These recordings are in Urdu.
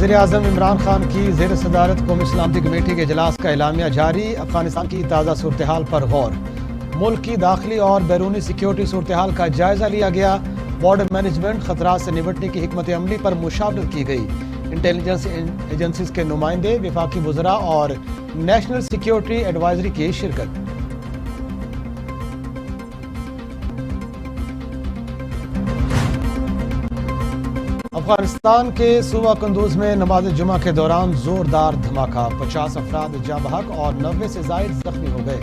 وزیر اعظم عمران خان کی زیر صدارت قومی سلامتی کمیٹی کے اجلاس کا اعلامیہ جاری۔ افغانستان کی تازہ صورتحال پر غور۔ ملک کی داخلی اور بیرونی سیکیورٹی صورتحال کا جائزہ لیا گیا۔ بارڈر مینجمنٹ خطرات سے نمٹنے کی حکمت عملی پر مشاورت کی گئی۔ انٹیلیجنس ایجنسیز کے نمائندے، وفاقی وزراء اور نیشنل سیکیورٹی ایڈوائزری کی شرکت۔ افغانستان کے صوبہ قندوز میں نماز جمعہ کے دوران زوردار دھماکہ، 50 افراد جاں بحق اور 90 سے زائد زخمی ہو گئے۔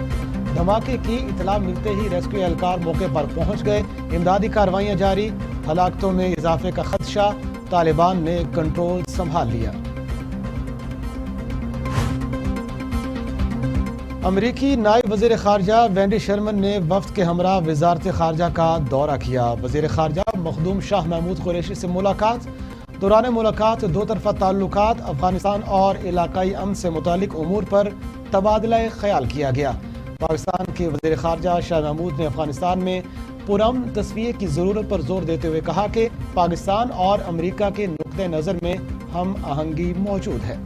دھماکے کی اطلاع ملتے ہی ریسکیو اہلکار موقع پر پہنچ گئے۔ امدادی کارروائیاں جاری۔ ہلاکتوں میں اضافے کا خدشہ، طالبان نے کنٹرول سنبھال لیا۔ امریکی نائب وزیر خارجہ وینڈی شرمن نے وفد کے ہمراہ وزارت خارجہ کا دورہ کیا۔ وزیر خارجہ مخدوم شاہ محمود قریشی سے ملاقات۔ دوران ملاقات دو طرفہ تعلقات، افغانستان اور علاقائی امن سے متعلق امور پر تبادلہ خیال کیا گیا۔ پاکستان کے وزیر خارجہ شاہ محمود نے افغانستان میں پرامن تصفیے کی ضرورت پر زور دیتے ہوئے کہا کہ پاکستان اور امریکہ کے نقطہ نظر میں ہم آہنگی موجود ہے۔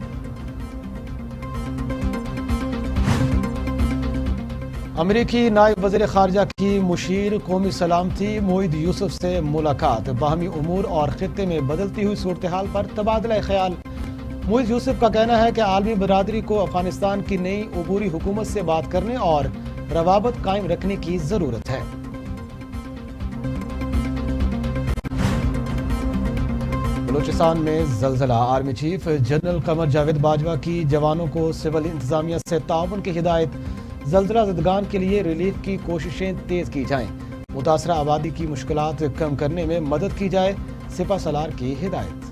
امریکی نائب وزیر خارجہ کی مشیر قومی سلامتی موئید یوسف سے ملاقات۔ باہمی امور اور خطے میں بدلتی ہوئی صورتحال پر تبادلہ خیال۔ موئید یوسف کا کہنا ہے کہ عالمی برادری کو افغانستان کی نئی عبوری حکومت سے بات کرنے اور روابط قائم رکھنے کی ضرورت ہے۔ بلوچستان میں زلزلہ، army chief general Qamar Javed Bajwa کی جوانوں کو سول انتظامیہ سے تعاون کی ہدایت۔ زلزلہ زدگان کے لیے ریلیف کی کوششیں تیز کی جائیں، متاثرہ آبادی کی مشکلات کم کرنے میں مدد کی جائے، سپہ سالار کی ہدایت۔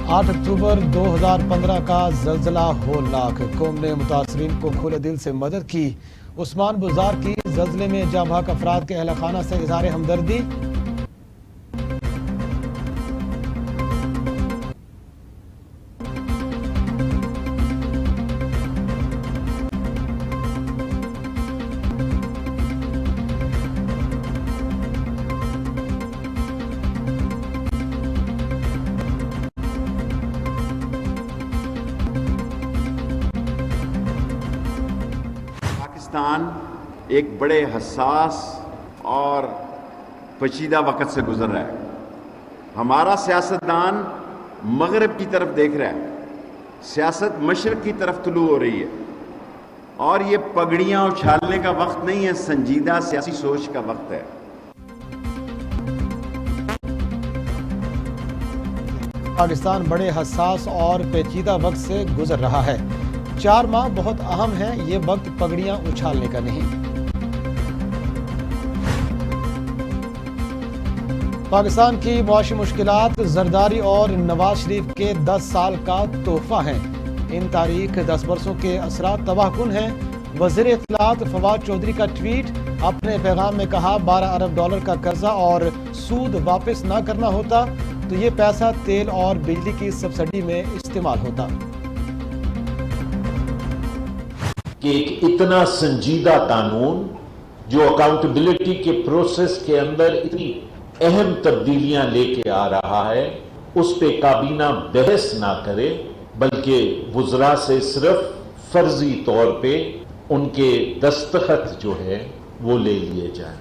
8 اکتوبر 2015 کا زلزلہ ہولناک، قوم نے متاثرین کو کھلے دل سے مدد کی۔ عثمان بزار کی زلزلے میں جاں بحق افراد کے اہل خانہ سے اظہار ہمدردی۔ پاکستان ایک بڑے حساس اور پیچیدہ وقت سے گزر رہا ہے۔ ہمارا سیاستدان مغرب کی طرف دیکھ رہا ہے، سیاست مشرق کی طرف طلوع ہو رہی ہے، اور یہ پگڑیاں اچھالنے کا وقت نہیں ہے، سنجیدہ سیاسی سوچ کا وقت ہے۔ پاکستان بڑے حساس اور پیچیدہ وقت سے گزر رہا ہے۔ 4 ماہ بہت اہم ہیں، یہ وقت پگڑیاں اچھالنے کا نہیں۔ پاکستان کی معاشی مشکلات زرداری اور نواز شریف کے 10 سال کا تحفہ ہیں۔ ان تاریخ 10 برسوں کے اثرات تباہ کن ہیں۔ وزیر اطلاعات فواد چودھری کا ٹویٹ، اپنے پیغام میں کہا 12 ارب ڈالر کا قرضہ اور سود واپس نہ کرنا ہوتا تو یہ پیسہ تیل اور بجلی کی سبسڈی میں استعمال ہوتا۔ کہ ایک اتنا سنجیدہ قانون جو اکاؤنٹیبلٹی کے پروسیس کے اندر اتنی اہم تبدیلیاں لے کے آ رہا ہے، اس پہ کابینہ بحث نہ کرے، بلکہ وزراء سے صرف فرضی طور پہ ان کے دستخط جو ہے وہ لے لیے جائیں۔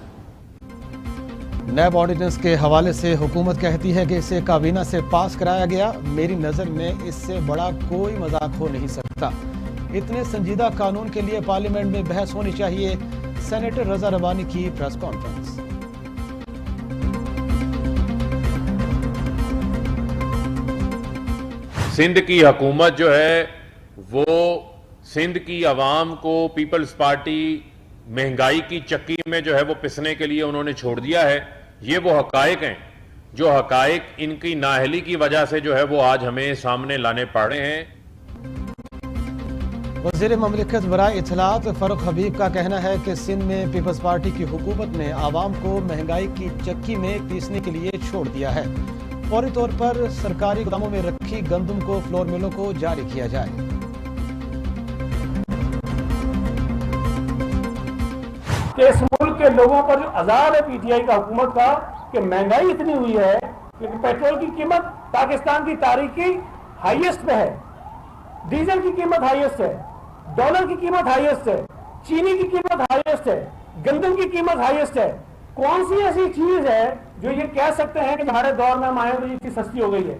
نیب آرڈیننس کے حوالے سے حکومت کہتی ہے کہ اسے کابینہ سے پاس کرایا گیا۔ میری نظر میں اس سے بڑا کوئی مذاق ہو نہیں سکتا۔ اتنے سنجیدہ قانون کے لیے پارلیمنٹ میں بحث ہونی چاہیے۔ سینیٹر رضا ربانی کی پریس کانفرنس۔ سندھ کی حکومت جو ہے وہ سندھ کی عوام کو پیپلز پارٹی مہنگائی کی چکی میں جو ہے وہ پسنے کے لیے انہوں نے چھوڑ دیا ہے۔ یہ وہ حقائق ہیں جو حقائق ان کی نااہلی کی وجہ سے جو ہے وہ آج ہمیں سامنے لانے پڑ رہے ہیں۔ وزیر مملکت برائے اطلاعات فاروق حبیب کا کہنا ہے کہ سندھ میں پیپلز پارٹی کی حکومت نے عوام کو مہنگائی کی چکی میں پیسنے کے لیے چھوڑ دیا ہے۔ فوری طور پر سرکاری گوداموں میں رکھی گندم کو فلور ملوں کو جاری کیا جائے۔ کہ اس ملک کے کہ لوگوں پر جو عذاب ہے پی ٹی آئی کا حکومت کا کہ مہنگائی اتنی ہوئی ہے کہ پیٹرول کی قیمت پاکستان کی تاریخ کی ہائیسٹ پہ ہے، ڈیزل کی قیمت ہائیسٹ ہے، ڈالر کی قیمت ہائیسٹ ہے، چینی کی قیمت ہائیسٹ ہے، گندم کی قیمت ہائیسٹ ہے. کون سی ایسی چیز ہے جو یہ کہہ سکتے ہیں کہ ہمارے دور میں ہم آئے تو یہ چیز سستی ہو گئی ہے؟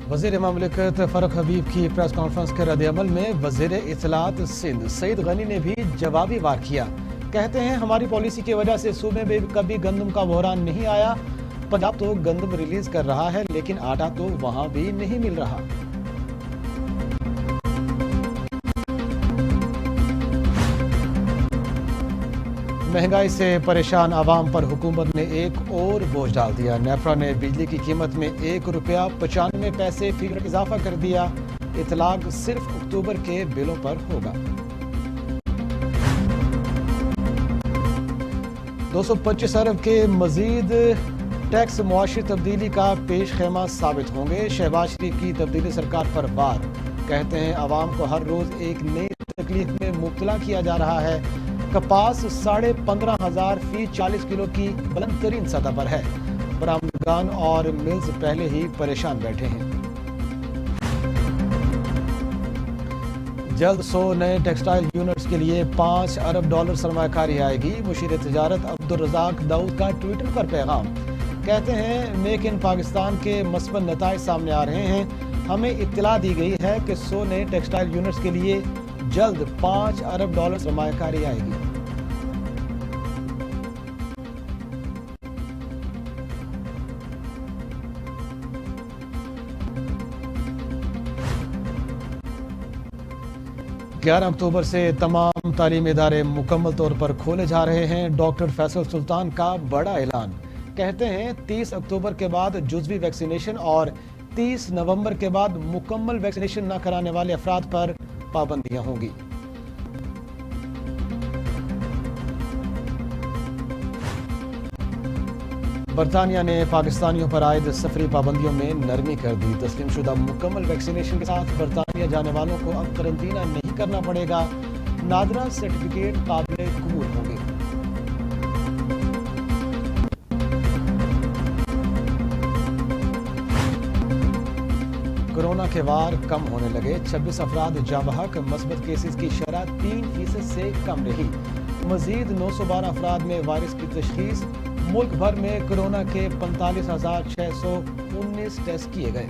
وزیر مملکت فرق حبیب کی پریس کانفرنس کے رد عمل میں وزیر اطلاعات سندھ سعید غنی نے بھی جوابی وار کیا. کہتے ہیں ہماری پالیسی کی وجہ سے صوبے میں کبھی گندم کا بحران نہیں آیا. پنجاب تو گندم ریلیز کر رہا ہے لیکن آٹا تو وہاں بھی نہیں مل رہا. مہنگائی سے پریشان عوام پر حکومت نے ایک اور بوجھ ڈال دیا. نیفرا نے بجلی کی قیمت میں ₹1.95 فی یونٹ اضافہ کر دیا. اطلاق صرف اکتوبر کے بلوں پر ہوگا. 225 ارب کے مزید ٹیکس معاشی تبدیلی کا پیش خیمہ ثابت ہوں گے. شہباز شریف کی تبدیلی سرکار پر وار. کہتے ہیں عوام کو ہر روز ایک نئی تکلیف میں مبتلا کیا جا رہا ہے. کپاس 15,500 فی 40 کلو کی بلند ترین سطح پر ہے. برآمدگان اور ملز پہلے ہی پریشان بیٹھے ہیں. جلد 100 نئے ٹیکسٹائل یونٹس کے لیے $5 ارب سرمایہ کاری آئے گی. مشیر تجارت عبدالرزاق داؤد کا ٹویٹر پر پیغام. کہتے ہیں میک ان پاکستان کے مثبت نتائج سامنے آ رہے ہیں. ہمیں اطلاع دی گئی ہے کہ 100 نئے ٹیکسٹائل یونٹس کے لیے جلد $5 ارب سرمایہ کاری آئے گی. اکتوبر سے تمام تعلیمی ادارے مکمل طور پر کھولے جا رہے ہیں. ڈاکٹر فیصل سلطان کا بڑا اعلان. کہتے ہیں 30 اکتوبر کے بعد جزوی ویکسینیشن اور 30 نومبر کے بعد مکمل ویکسینیشن نہ کرانے والے افراد پر پابندیاں ہوں گی. برطانیہ نے پاکستانیوں پر عائد سفری پابندیوں میں نرمی کر دی. تسلیم شدہ مکمل ویکسینیشن کے ساتھ برطانیہ جانے والوں کو اب قرنطینہ نہیں کرنا پڑے گا. نادرہ سرٹیفکیٹ قابل قبول ہوں گے. کورونا کے وار کم ہونے لگے. 26 افراد جاں بحق. مثبت کیسز کی شرح 3% سے کم رہی. مزید 912 افراد میں وائرس کی تشخیص. ملک بھر میں کورونا کے 45,619 ٹیسٹ کیے گئے.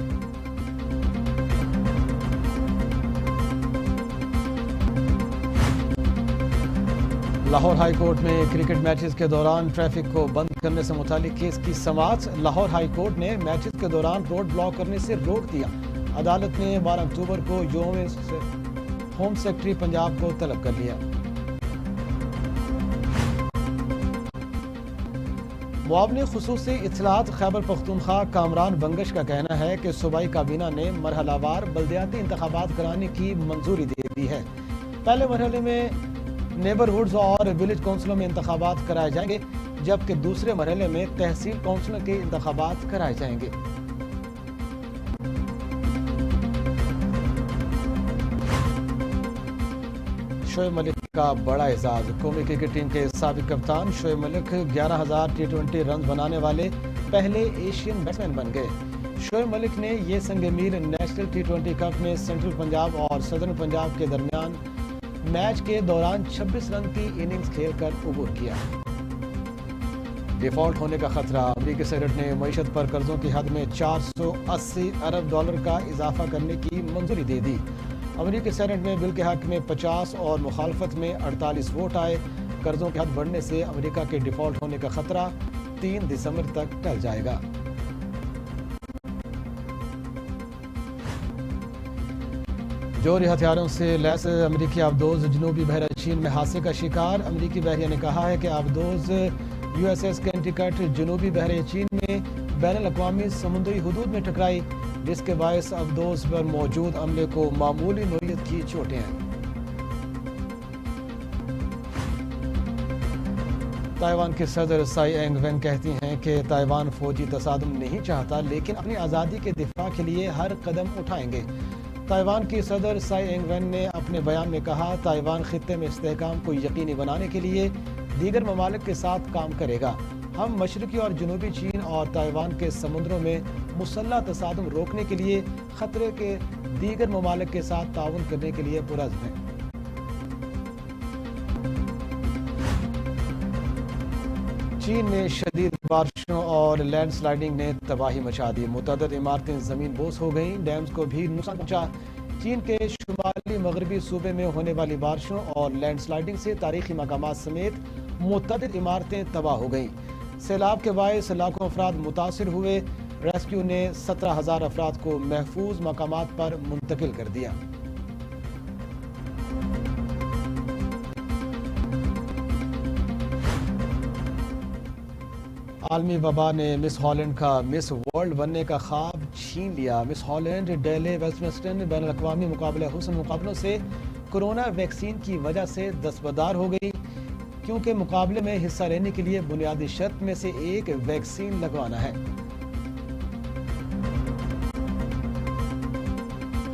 لاہور ہائی کورٹ میں کرکٹ میچز کے دوران ٹریفک کو بند کرنے سے متعلق کیس کی سماعت. لاہور ہائی کورٹ نے میچز کے دوران روڈ بلاک کرنے سے روک دیا. عدالت نے 12 اکتوبر کو ہوم سیکرٹری پنجاب کو طلب کر لیا. معاون خصوصی اطلاعات خیبر پختونخوا کامران بنگش کا کہنا ہے کہ صوبائی کابینہ نے مرحلہ وار بلدیاتی انتخابات کرانے کی منظوری دے دی ہے. پہلے مرحلے میں نیبرہڈز اور ولیج کونسلوں میں انتخابات کرائے جائیں گے جبکہ دوسرے مرحلے میں تحصیل کونسلوں کے انتخابات کرائے جائیں گے. شعیب ملک کا بڑا اعزاز. قومی کرکٹ ٹیم کے سابق کپتان شعیب ملک 11,000 T20 رنز بنانے والے پہلے ایشین بیٹسمین بن گئے. شعیب ملک نے یہ سنگ میل نیشنل T20 کپ میں سینٹرل پنجاب اور صدرن پنجاب کے درمیان میچ کے دوران 26 رن کی اننگز کھیل کر عبور کیا. ڈیفالٹ ہونے کا خطرہ. امریکی سینیٹ نے معیشت پر قرضوں کی حد میں $480 ارب کا اضافہ کرنے کی منظوری دے دی. امریکی سینیٹ میں بل کے حق میں 50 اور مخالفت میں 48 ووٹ آئے. قرضوں کی حد بڑھنے سے امریکہ کے ڈیفالٹ ہونے کا خطرہ 3 دسمبر تک ٹل جائے گا. جوہری ہتھیاروں سے لیس امریکی آبدوز جنوبی بحیرہ چین میں حادثے کا شکار. امریکی بحریہ نے کہا ہے کہ آبدوز USS کینٹیکٹ جنوبی بحیرہ چین میں بین الاقوامی سمندری حدود میں ٹکرائی جس کے باعث آبدوز پر موجود عملے کو معمولی نوعیت کی چوٹیں آئیں. تائیوان کے صدر سائی اینگ وین کہتی ہیں کہ تائیوان فوجی تصادم نہیں چاہتا لیکن اپنی آزادی کے دفاع کے لیے ہر قدم اٹھائیں گے. تائیوان کی صدر سائی اینگ وین نے اپنے بیان میں کہا تائیوان خطے میں استحکام کو یقینی بنانے کے لیے دیگر ممالک کے ساتھ کام کرے گا۔ ہم مشرقی اور جنوبی چین اور تائیوان کے سمندروں میں مسلح تصادم روکنے کے لیے خطرے کے دیگر ممالک کے ساتھ تعاون کرنے کے لیے پرعزم ہیں۔ چین میں شدید بارشوں اور لینڈ سلائیڈنگ نے تباہی مچا دی، متعدد عمارتیں زمین بوس ہو گئیں، ڈیمز کو بھی نقصان پہنچا۔ چین کے شمالی مغربی صوبے میں ہونے والی بارشوں اور لینڈ سلائیڈنگ سے تاریخی مقامات سمیت متعدد عمارتیں تباہ ہو گئیں۔ سیلاب کے باعث لاکھوں افراد متاثر ہوئے، ریسکیو نے 17,000 افراد کو محفوظ مقامات پر منتقل کر دیا۔ عالمی وبا نے مس ہالینڈ کا مس ورلڈ بننے کا خواب چھین لیا۔ مس ہالینڈ ڈیلے ویسٹمنسٹر بین الاقوامی مقابلہ حسن مقابلوں سے کورونا ویکسین کی وجہ سے دستبردار ہو گئی، کیونکہ مقابلے میں حصہ لینے کے لیے بنیادی شرط میں سے ایک ویکسین لگوانا ہے۔